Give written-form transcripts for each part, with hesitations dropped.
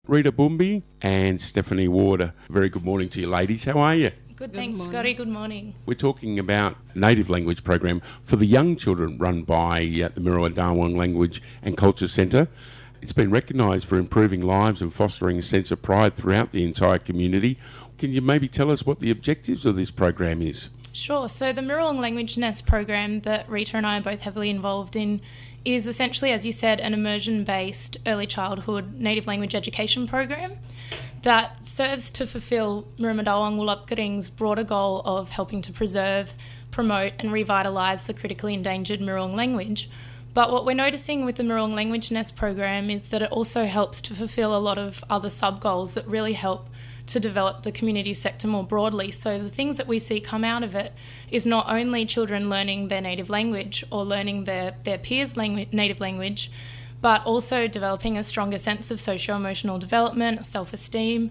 Rita Bumby and Stephanie Ward. A very good morning to you ladies. How are you? Good, thanks, Scotty. Good morning. We're talking about native language program for the young children run by the Miriwoong Language and Culture Centre. It's been recognised for improving lives and fostering a sense of pride throughout the entire community. Can you maybe tell us what the objectives of this program is? Sure. So the Miriwoong Language Nest program that Rita and I are both heavily involved in is essentially, as you said, an immersion-based early childhood native language education program that serves to fulfil Miriwoong Wulapkaring's broader goal of helping to preserve, promote and revitalise the critically endangered Miriwoong language. But what we're noticing with the Miriwoong Language Nest program is that it also helps to fulfil a lot of other sub-goals that really help to develop the community sector more broadly. So the things that we see come out of it is not only children learning their native language or learning their peers' native language, but also developing a stronger sense of socio-emotional development, self-esteem,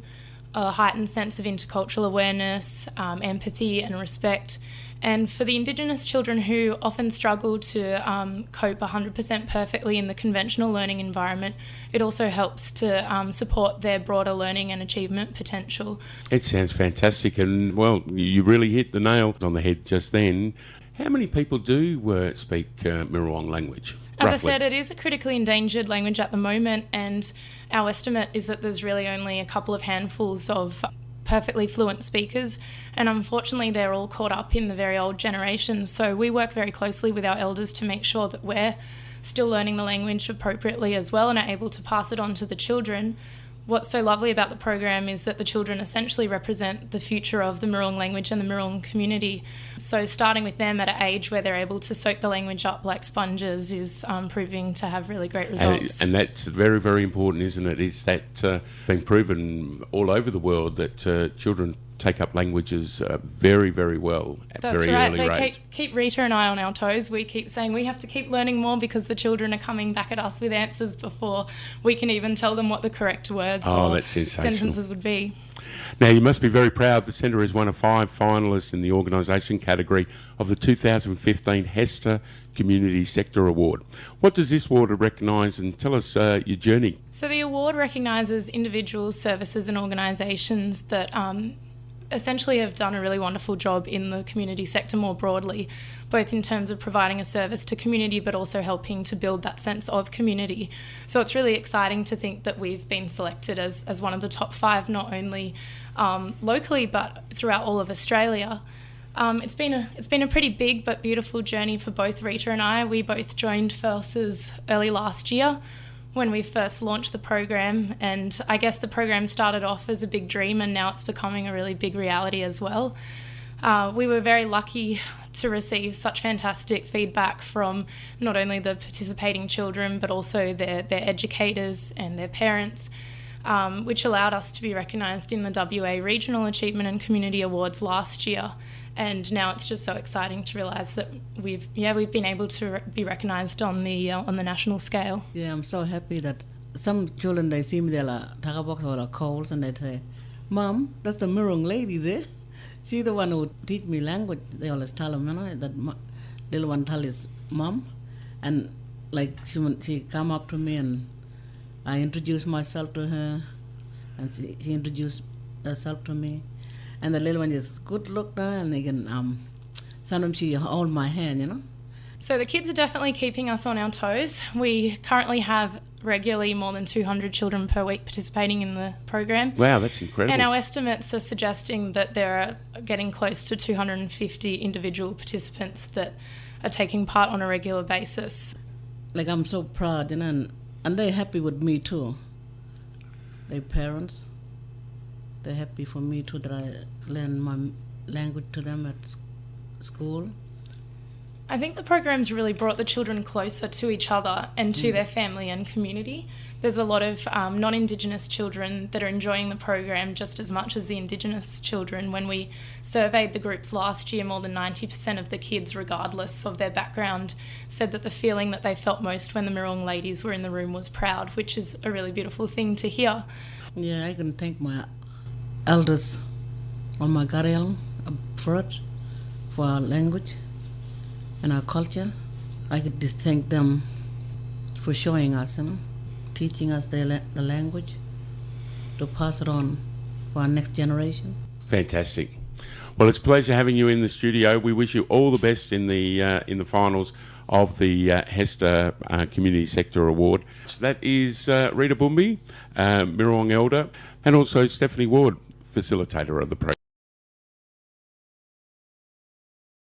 a heightened sense of intercultural awareness, empathy and respect. And for the Indigenous children who often struggle to cope 100% perfectly in the conventional learning environment, it also helps to support their broader learning and achievement potential. It sounds fantastic, and well, you really hit the nail on the head just then. How many people do speak Miriwoong language? As roughly? I said, it is a critically endangered language at the moment, and our estimate is that there's really only a couple of handfuls of perfectly fluent speakers, and unfortunately they're all caught up in the very old generation. So we work very closely with our elders to make sure that we're still learning the language appropriately as well and are able to pass it on to the children. What's so lovely about the program is that the children essentially represent the future of the Miriwoong language and the Miriwoong community. So starting with them at an age where they're able to soak the language up like sponges is proving to have really great results. And that's very, very important, isn't it? Is that been proven all over the world that children take up languages very, very well at very early age. That's right. They keep Rita and I on our toes. We keep saying we have to keep learning more because the children are coming back at us with answers before we can even tell them what the correct words or sentences would be. Now, you must be very proud. The Centre is one of 5 finalists in the organisation category of the 2015 HESTA Community Sector Award. What does this award recognise, and tell us your journey? So the award recognises individuals, services and organisations that essentially have done a really wonderful job in the community sector more broadly, both in terms of providing a service to community but also helping to build that sense of community. So it's really exciting to think that we've been selected as one of the top 5, not only locally but throughout all of Australia. It's been a pretty big but beautiful journey for both Rita and I. We both joined forces early last year when we first launched the program, and I guess the program started off as a big dream and now it's becoming a really big reality as well. We were very lucky to receive such fantastic feedback from not only the participating children but also their educators and their parents, which allowed us to be recognised in the WA Regional Achievement and Community Awards last year. And now it's just so exciting to realise that we've been able to be recognised on the national scale. Yeah, I'm so happy that some children, they see me, they're like Tagabox or like calls, and they say, "Mom, that's the Miriwoong lady there. She's the one who teach me language." They always tell them, that little one tell his mom, and like she come up to me and I introduce myself to her, and she introduced herself to me. And the little one is good look now, and they can, sometimes she hold my hand, So the kids are definitely keeping us on our toes. We currently have regularly more than 200 children per week participating in the program. Wow, that's incredible. And our estimates are suggesting that there are getting close to 250 individual participants that are taking part on a regular basis. Like, I'm so proud, and they're happy with me too. Their parents. They're happy for me too that I learn my language to them at school. I think the program's really brought the children closer to each other and to their family and community. There's a lot of non-Indigenous children that are enjoying the program just as much as the Indigenous children. When we surveyed the groups last year, more than 90% of the kids, regardless of their background, said that the feeling that they felt most when the Miriwoong ladies were in the room was proud, which is a really beautiful thing to hear. Yeah, I can thank my elders on my Gariel for it, for our language and our culture. I could just thank them for showing us, teaching us the language. to pass it on for our next generation. Fantastic. Well, it's a pleasure having you in the studio. We wish you all the best in the finals of the Hester Community Sector Award. So that is Rita Bumbi, Miriwoong Elder, and also Stephanie Ward, facilitator of the program.